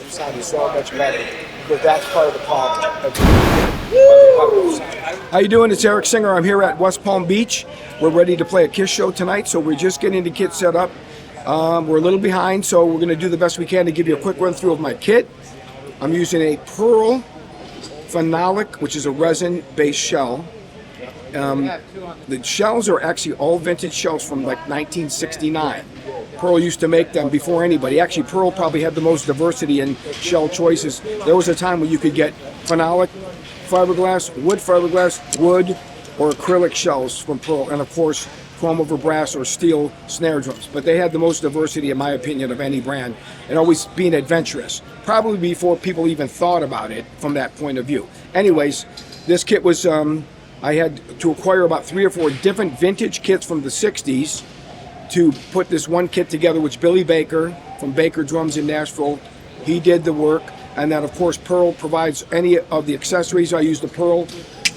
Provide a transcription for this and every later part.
sounded so much better. But that's part of the problem. How you doing? It's Eric Singer. I'm here at West Palm Beach. We're ready to play a Kiss show tonight, so we're just getting the kit set up. We're a little behind, so we're going to do the best we can to give you a quick run through of my kit. I'm using a Pearl Phenolic, which is a resin-based shell. The shells are actually all vintage shells from like 1969. Pearl used to make them before anybody. Actually, Pearl probably had the most diversity in shell choices. There was a time when you could get phenolic fiberglass, wood, or acrylic shells from Pearl, and of course, chrome over brass or steel snare drums. But they had the most diversity, in my opinion, of any brand, and always being adventurous. Probably before people even thought about it from that point of view. Anyways, this kit was, I had to acquire about 3 or 4 different vintage kits from the 60s to put this one kit together, which Billy Baker from Baker Drums in Nashville, he did the work. And then of course Pearl provides any of the accessories. I use the Pearl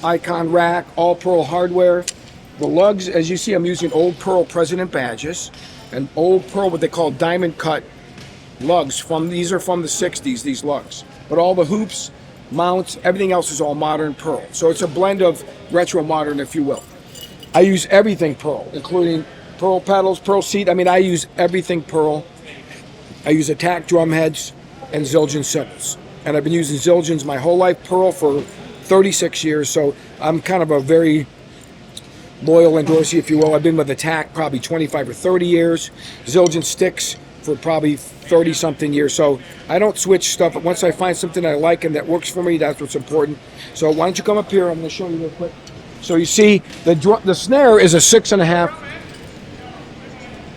Icon rack, all Pearl hardware. The lugs, as you see, I'm using old Pearl President badges and old Pearl, what they call diamond cut lugs. These are from the 60s, these lugs. But all the hoops, mounts, everything else is all modern Pearl. So it's a blend of retro modern, if you will. I use everything Pearl, including Pearl pedals, Pearl seat. I mean, I use everything Pearl. I use attack drum heads and Zildjian cymbals. And I've been using Zildjians my whole life, Pearl for 36 years, so I'm kind of a very loyal endorsee, if you will. I've been with Attack probably 25 or 30 years, Zildjian sticks for probably 30-something years, so I don't switch stuff. But once I find something I like and that works for me, that's what's important. So why don't you come up here, I'm going to show you real quick. So you see, the snare is a 6.5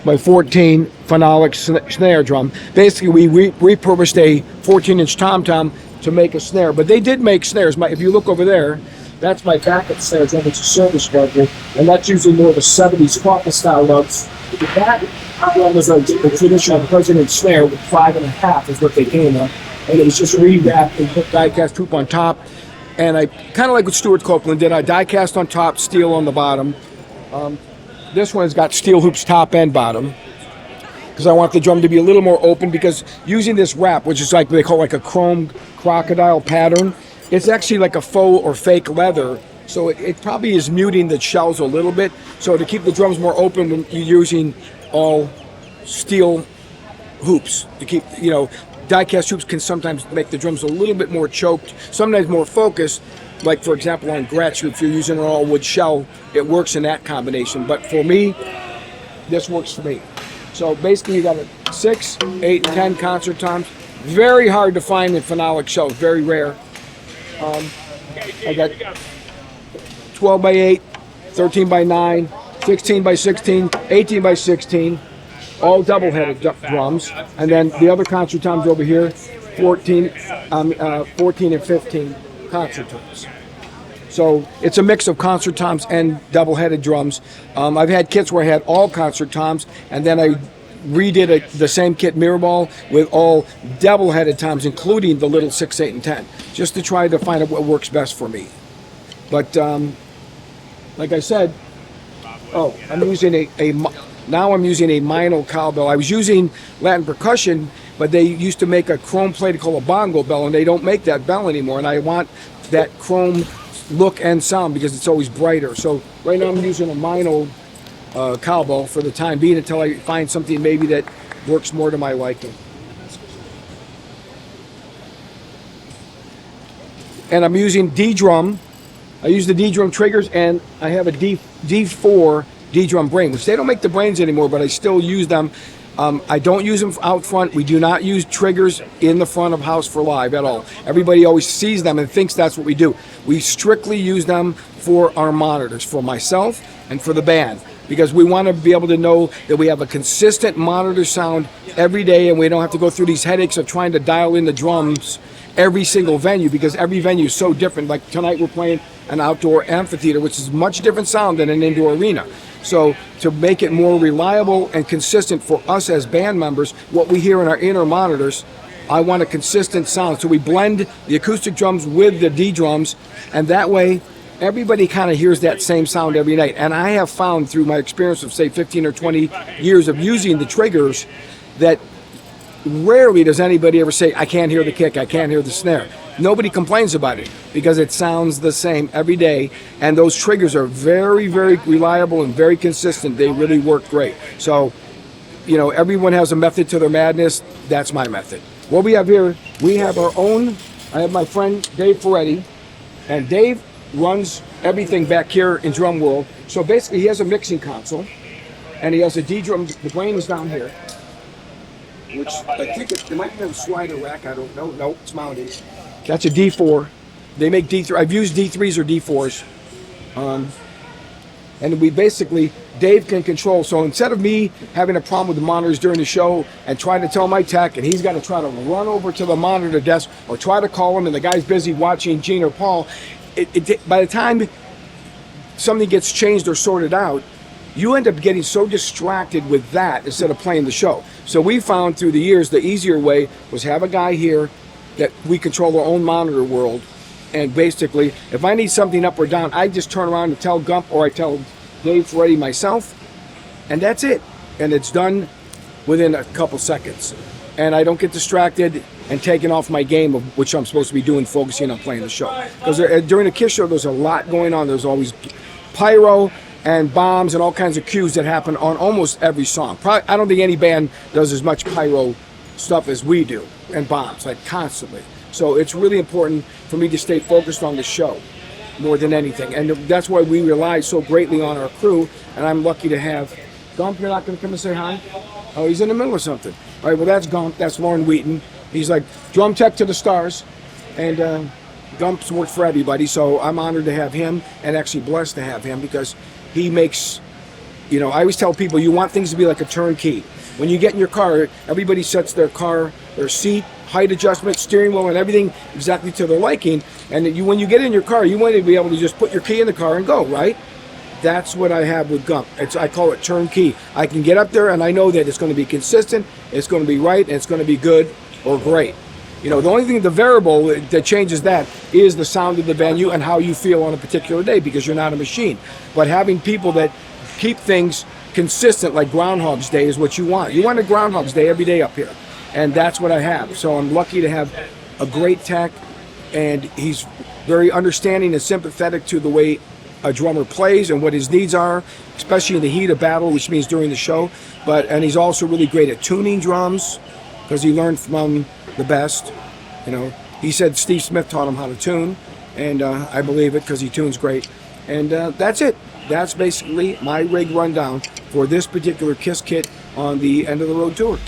by 14 Phenolic snare drum. Basically, we repurposed a 14-inch tom-tom to make a snare, but they did make snares. If you look over there, that's my backup snare drum. It's a service record, and that's usually more of a 70s coffin style lugs. That drum was a traditional President snare with 5.5 is what they came with, and it was just rewrapped and put die-cast hoop on top. And I kind of like what Stuart Copeland did. I die-cast on top, steel on the bottom. This one has got steel hoops top and bottom because I want the drum to be a little more open, because using this wrap, which is like they call like a chrome crocodile pattern, it's actually like a faux or fake leather, so it probably is muting the shells a little bit. So to keep the drums more open, you're using all steel hoops to keep, die-cast hoops can sometimes make the drums a little bit more choked, sometimes more focused. Like, for example, on Gretsch, if you're using an all-wood shell, it works in that combination. But for me, this works for me. So basically, you got a 6, 8, 10 concert toms. Very hard to find in phenolic shells, very rare. I got 12 by 8, 13 by 9, 16 by 16, 18 by 16, all double-headed drums. And then the other concert toms over here, 14 and 15. Concert toms. So it's a mix of concert toms and double-headed drums. I've had kits where I had all concert toms, and then I redid the same kit mirror ball with all double-headed toms, including the little 6, 8, and 10, just to try to find out what works best for me. But like I said, I'm using now I'm using a Mehler cowbell. I was using Latin percussion, but they used to make a chrome plate called a bongo bell, and they don't make that bell anymore. And I want that chrome look and sound because it's always brighter. So right now I'm using a Mehler cowbell for the time being until I find something maybe that works more to my liking. And I'm using D-drum. I use the D-drum triggers, and I have a D4 D-drum brain, which they don't make the brains anymore, but I still use them. I don't use them out front. We do not use triggers in the front of house for live at all. Everybody always sees them and thinks that's what we do. We strictly use them for our monitors, for myself and for the band, because we want to be able to know that we have a consistent monitor sound every day, and we don't have to go through these headaches of trying to dial in the drums every single venue, because every venue is so different. Like tonight we're playing an outdoor amphitheater, which is much different sound than an indoor arena. So to make it more reliable and consistent for us as band members, what we hear in our inner monitors, I want a consistent sound. So we blend the acoustic drums with the D drums, and that way everybody kind of hears that same sound every night. And I have found through my experience of say 15 or 20 years of using the triggers that rarely does anybody ever say, I can't hear the kick, I can't hear the snare. Nobody complains about it because it sounds the same every day, and those triggers are very, very reliable and very consistent. They really work great. So, everyone has a method to their madness. That's my method. What we have here, we have our own. I have my friend Dave Ferretti, and Dave runs everything back here in Drum World. So basically, he has a mixing console, and he has a D drum. The brain is down here, which I think it might be a slider rack. I don't know. No, it's mounted. That's a D4. They make D3. I've used D3s or D4s. And we basically, Dave can control. So instead of me having a problem with the monitors during the show and trying to tell my tech, and he's got to try to run over to the monitor desk or try to call him, and the guy's busy watching Gene or Paul, by the time something gets changed or sorted out, you end up getting so distracted with that instead of playing the show. So we found through the years the easier way was have a guy here that we control our own monitor world. And basically, if I need something up or down, I just turn around and tell Gump, or I tell Dave Ferretti myself, and that's it. And it's done within a couple seconds. And I don't get distracted and taken off my game, of which I'm supposed to be doing, focusing on playing the show. Because during the Kiss show, there's a lot going on. There's always pyro and bombs and all kinds of cues that happen on almost every song. I don't think any band does as much pyro stuff as we do, and bombs, like constantly. So it's really important for me to stay focused on the show more than anything. And that's why we rely so greatly on our crew. And I'm lucky to have Gump. You're not going to come and say hi? Oh, he's in the middle of something. All right, well, that's Gump. That's Lauren Wheaton. He's like drum tech to the stars. And Gump's worked for everybody. So I'm honored to have him, and actually blessed to have him, because he makes, I always tell people, you want things to be like a turnkey. When you get in your car, everybody sets their seat, height adjustment, steering wheel, and everything exactly to their liking. And when you get in your car, you want to be able to just put your key in the car and go, right? That's what I have with Gump. I call it turnkey. I can get up there and I know that it's going to be consistent, it's going to be right, and it's going to be good or great. The only thing, the variable that changes that is the sound of the venue and how you feel on a particular day, because you're not a machine. But having people that keep things consistent, like Groundhog's Day, is what you want. You want a Groundhog's Day every day up here. And that's what I have. So I'm lucky to have a great tech, and he's very understanding and sympathetic to the way a drummer plays and what his needs are, especially in the heat of battle, which means during the show. And he's also really great at tuning drums, because he learned from the best. He said Steve Smith taught him how to tune, and I believe it, because he tunes great. And that's it. That's basically my rig rundown for this particular Kiss kit on the End of the Road tour.